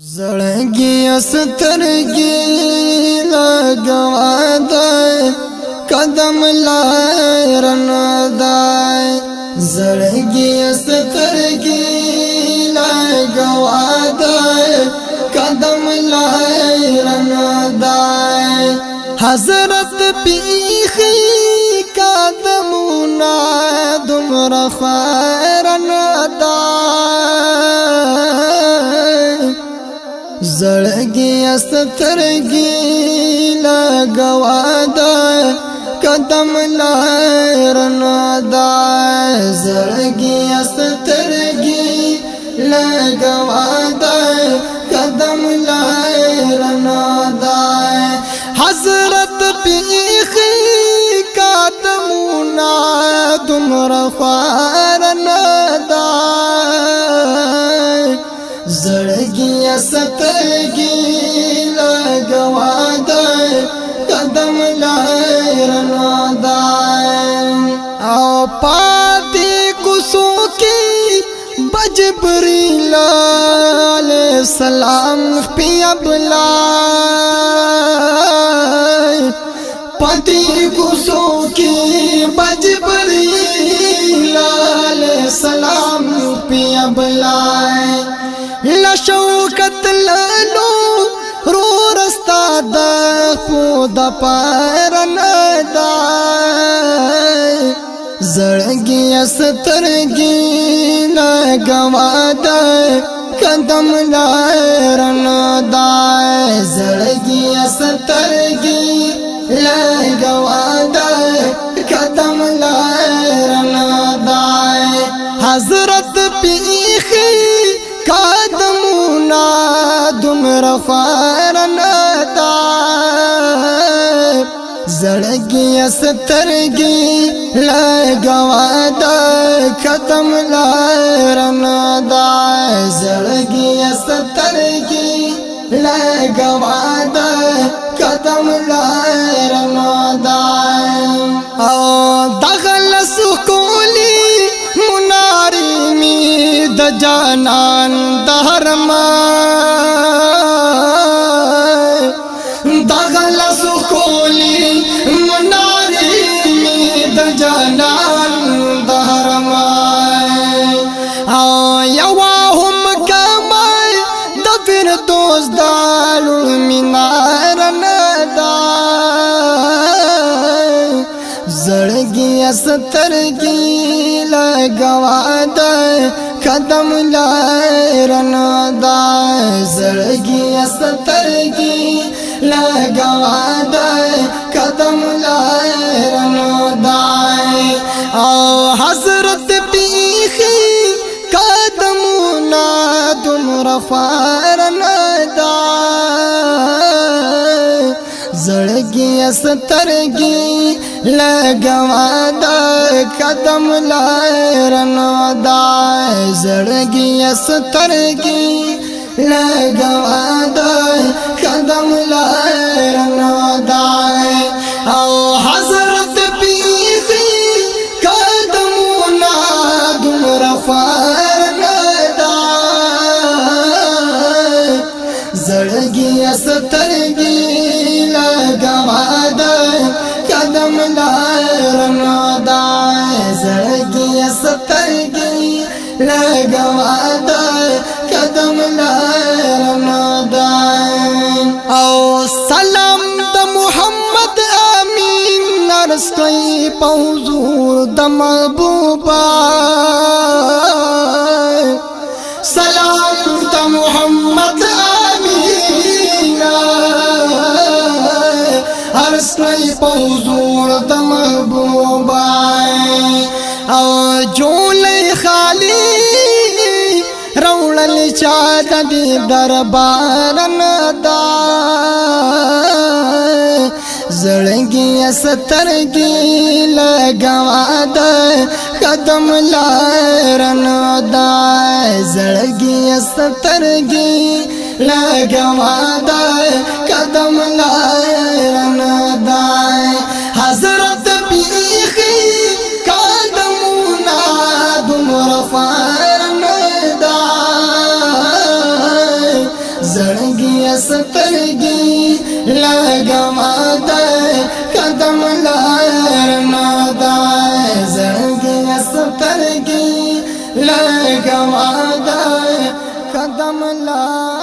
زړګي سترګي لګوا دای قدم لارن دای زړګي سترګي لګوا دای قدم لارن دای حضرت پیخي قدمونه دمر خیرن دای زړګي سترګي لګوا دای قدم لارن دای زړګي سترګي لګوا دای قدم لارن دای حضرت پیخي قدمونه دمر خیرن دای زړګي سترګي لګوا دای قدم لارن دای او پاتې کوڅو کې بجبریل علیہ السلام پیا بلای پاتې کوڅو کې بجبریل علیہ السلام پیا بلای لشوکت لنو رو رستا د خود پرن دای زړګي سترګي لګوا دای قدم لارن دای زړګي سترګي لګوا دای قدم لارن دای حضرت پیخي قدمونه دمر خیرن دای زړګي سترګي لګوا دای قدم لارن دای زړګي سترګي لګوا دای قدم لارن دای او دغل سکولی مناری می د جانان دهرما دغل سکولی مناری می د جانان دهرما او یواهم کمای د فردوس دالو مینار ندای زړګي سترګي لګوا دای قدم لارن دای زړګي سترګي لګوا دای قدم لارن دای او حضرت پیخي قدمونه دمر خیرن دای زړګي سترګي لګوا دای قدم لارن دای زړګي سترګي لګوا دای قدم لارن دای او حضرت پیخي قدمونه دمر خیرن دای زړګي سترګي لګوا دای قدم لارن دای زړګي سترګي لګوا دای قدم لارن دای او سلام د محمد امین نرسوي په حضور د محبوبا سلام د محمد امین ارسوي په حضور د محبوبا او جولې خالی روړل چا د دربار نه دای زړګي سترګي لګوا دای قدم لارن دای زړګي سترګي لګوا دای قدم لارن دای حضرت پیخي قدمونه دمر خیرن دای زړګي سترګي لګوا د قدم لار نه دا زړګي سترګي لګوا د قدم لار